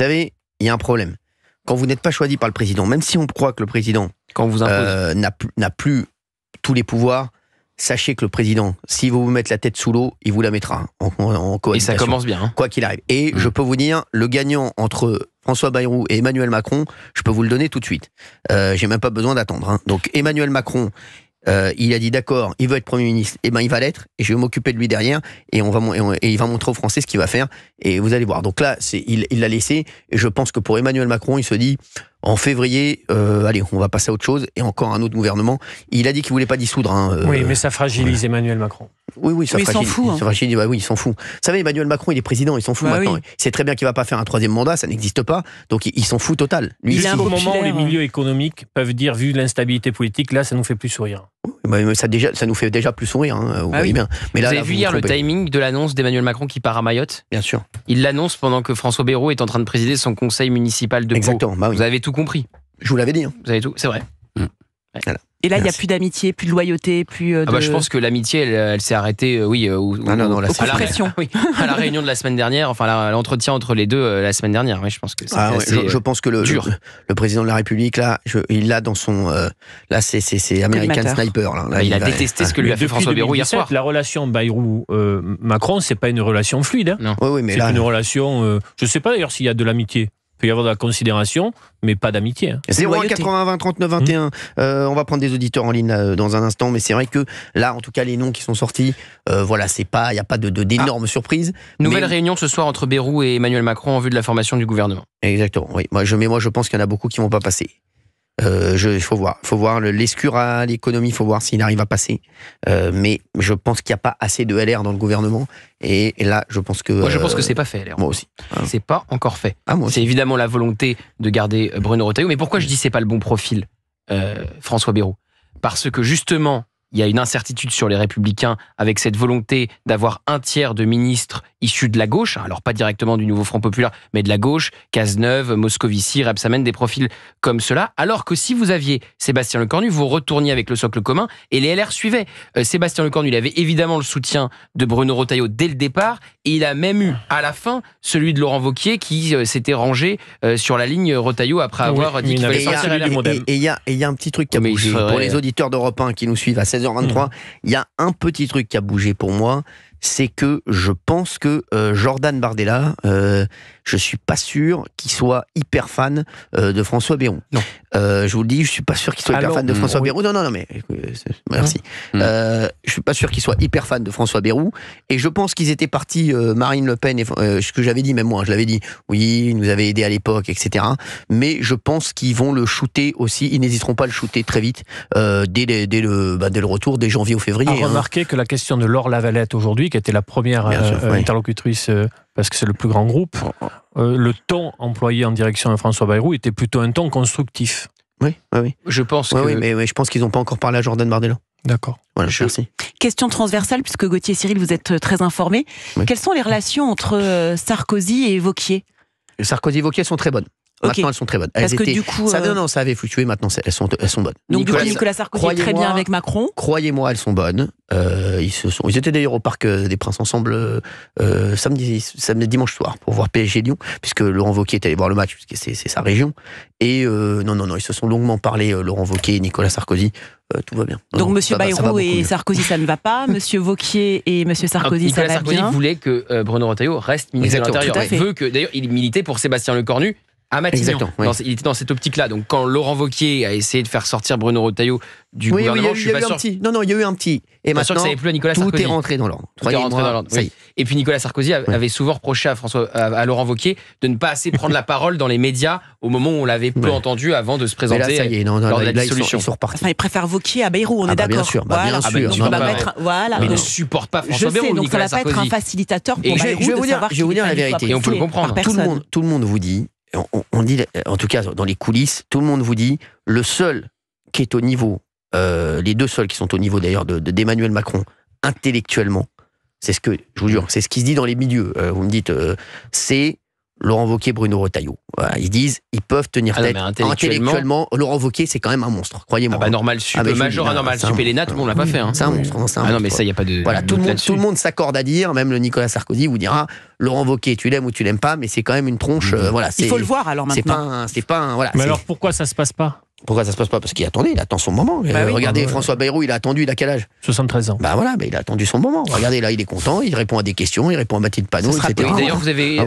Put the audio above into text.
savez, il y a un problème. Quand vous n'êtes pas choisi par le président, même si on croit que le président Quand on vous impose. n'a plus tous les pouvoirs, sachez que le président, s'il veut vous mettre la tête sous l'eau, il vous la mettra en cohabitation. Et ça commence bien. Hein. Quoi qu'il arrive. Et je peux vous dire, le gagnant entre François Bayrou et Emmanuel Macron, je peux vous le donner tout de suite. J'ai même pas besoin d'attendre. Hein. Donc Emmanuel Macron, il a dit d'accord, il veut être Premier ministre, et ben il va l'être, et je vais m'occuper de lui derrière, et il va montrer aux Français ce qu'il va faire, et vous allez voir. Donc là, il l'a laissé, et je pense que pour Emmanuel Macron, il se dit, en février, allez, on va passer à autre chose, et encore un autre gouvernement. Il a dit qu'il voulait pas dissoudre. Hein, oui, mais ça fragilise Emmanuel Macron. Oui, ça fragilise. Il s'en fout. Ça fragilise, oui, il s'en fout. Vous savez, Emmanuel Macron, il est président, il s'en fout maintenant. Oui. Il sait très bien qu'il va pas faire un 3e mandat, ça n'existe pas, donc il s'en fout total. Lui, il y a un moment où les milieux économiques peuvent dire, vu l'instabilité politique, là, ça nous fait plus sourire. Mais ça nous fait déjà plus sourire, hein, vous voyez bien. Mais vous avez vu hier le timing de l'annonce d'Emmanuel Macron qui part à Mayotte ? Bien sûr. Il l'annonce pendant que François Bayrou est en train de présider son conseil municipal de Pau. Exactement. Bah oui. Vous avez tout compris. Je vous l'avais dit. Hein. Vous avez tout, c'est vrai. Voilà. Et là, il n'y a plus d'amitié, plus de loyauté, plus de... je pense que l'amitié, elle s'est arrêtée, aux pression. À la réunion de la semaine dernière, enfin, l'entretien entre les deux la semaine dernière. Oui, je pense que c'est assez je pense que le président de la République, là, il l'a dans son... là, c'est American Sniper. Là, il a détesté ce que lui a fait François Bayrou hier soir. La relation Bayrou-Macron, c'est pas une relation fluide. Hein. Non. Oui, mais c'est une relation... je sais pas d'ailleurs s'il y a de l'amitié. Il peut y avoir de la considération, mais pas d'amitié. Hein. 01 80 20 39 21. On va prendre des auditeurs en ligne là, dans un instant, mais c'est vrai que là, en tout cas, les noms qui sont sortis, voilà, il n'y a pas d'énormes surprises. Nouvelle réunion ce soir entre Bayrou et Emmanuel Macron en vue de la formation du gouvernement. Exactement. Oui. Moi, je pense qu'il y en a beaucoup qui vont pas passer. Il faut voir l'escure à l'économie, il faut voir s'il arrive à passer. Mais je pense qu'il n'y a pas assez de LR dans le gouvernement. Et là, je pense que... Moi, je pense que c'est pas fait, LR. Moi aussi. C'est pas encore fait. Moi c'est évidemment la volonté de garder Bruno Retailleau. Mais pourquoi je dis c'est pas le bon profil, François Bayrou ? Parce que justement, il y a une incertitude sur les Républicains avec cette volonté d'avoir un tiers de ministres issus de la gauche, alors pas directement du nouveau Front Populaire, mais de la gauche, Cazeneuve, Moscovici, Rebsamen, des profils comme cela, alors que si vous aviez Sébastien Lecornu, vous retourniez avec le socle commun et les LR suivaient. Sébastien Lecornu, il avait évidemment le soutien de Bruno Retailleau dès le départ, et il a même eu, à la fin, celui de Laurent Wauquiez qui s'était rangé sur la ligne Retailleau après avoir dit qu'il fallait sortir LR. Et il y a un petit truc qui a bougé. Pour les auditeurs d'Europe 1 qui nous suivent à 16h23, il y a un petit truc qui a bougé pour moi, c'est que je pense que Jordan Bardella, je suis pas sûr qu'il soit hyper fan de François Bayrou. Non. Je vous le dis, je suis pas sûr qu'il soit hyper fan de François Bayrou. Non, mais merci. Je suis pas sûr qu'il soit hyper fan de François Bayrou. Et je pense qu'ils étaient partis, Marine Le Pen, et ce que j'avais dit, même moi, je l'avais dit, oui, il nous avait aidé à l'époque, etc. Mais je pense qu'ils vont le shooter aussi. Ils n'hésiteront pas à le shooter très vite, dès le retour, dès janvier ou février. Remarquez que la question de Laure Lavalette aujourd'hui, qui était la première interlocutrice, parce que c'est le plus grand groupe, le ton employé en direction de François Bayrou était plutôt un ton constructif. Oui. Je pense que... Oui, mais je pense qu'ils n'ont pas encore parlé à Jordan Bardella. D'accord. Voilà, merci. Question transversale, puisque Gauthier Cyril, vous êtes très informé. Oui. Quelles sont les relations entre Sarkozy et Wauquiez ? Sarkozy et Wauquiez sont très bonnes. Maintenant, elles sont très bonnes. Parce que du coup... ça avait fluctué, maintenant, elles sont bonnes. Donc, Nicolas Sarkozy est très bien avec Macron. Croyez-moi, elles sont bonnes. Ils étaient d'ailleurs au Parc des Princes ensemble dimanche soir pour voir PSG Lyon, puisque Laurent Wauquiez est allé voir le match, puisque c'est sa région. Et non, ils se sont longuement parlé, Laurent Wauquiez et Nicolas Sarkozy. Tout va bien. Donc M. Bayrou et Sarkozy, ça ne va pas. M. Wauquiez et M. Sarkozy, ça va bien. Nicolas Sarkozy voulait que Bruno Retailleau reste ministre de l'Intérieur. Il veut que, d'ailleurs, il militait pour Sébastien Lecornu à Matignon. Il était dans cette optique-là. Donc, quand Laurent Wauquiez a essayé de faire sortir Bruno Retailleau du gouvernement, je suis pas sûr. Non, il y a eu un petit. Et maintenant, tout est rentré dans l'ordre. Oui. Et puis Nicolas Sarkozy avait souvent reproché à Laurent Wauquiez de ne pas assez prendre la parole dans les médias au moment où on l'avait peu entendu avant de se présenter. Là, ça y est, lors de la dissolution. Ils sont repartis. Enfin, il préfère Wauquiez à Bayrou, on est d'accord. Bien sûr. Voilà. Mais il ne supporte pas François Bayrou. Donc ça ne va pas être un facilitateur pour Bayrou. Je vais vous dire la vérité. Et on peut le comprendre. Tout le monde vous dit. On dit, en tout cas dans les coulisses, tout le monde vous dit, le seul qui est au niveau, les deux seuls qui sont au niveau d'ailleurs d'Emmanuel Macron, intellectuellement, c'est ce que, je vous jure, c'est ce qui se dit dans les milieux, vous me dites, c'est Laurent Wauquiez, Bruno Retailleau. Voilà, ils disent, ils peuvent tenir tête. Intellectuellement, Laurent Wauquiez, c'est quand même un monstre, croyez-moi. Normal sup, major à normal sup et l'ENA, tout le monde l'a pas fait. C'est un monstre. Non, mais ça, il n'y a pas de. Voilà, tout le monde s'accorde à dire, même le Nicolas Sarkozy vous dira, Laurent Wauquiez, tu l'aimes ou tu l'aimes pas, mais c'est quand même une tronche. Voilà, il faut le voir alors maintenant. C'est pas un. Voilà, mais alors pourquoi ça se passe pas? Pourquoi ça se passe pas? Parce qu'il attend son moment. Regardez, François Bayrou, il a attendu, il a quel âge? 73 ans. Bah voilà, il a attendu son moment. Regardez, là, il est content, il répond à des questions, il répond à Mathilde Panot, etc. D'ailleurs, vous avez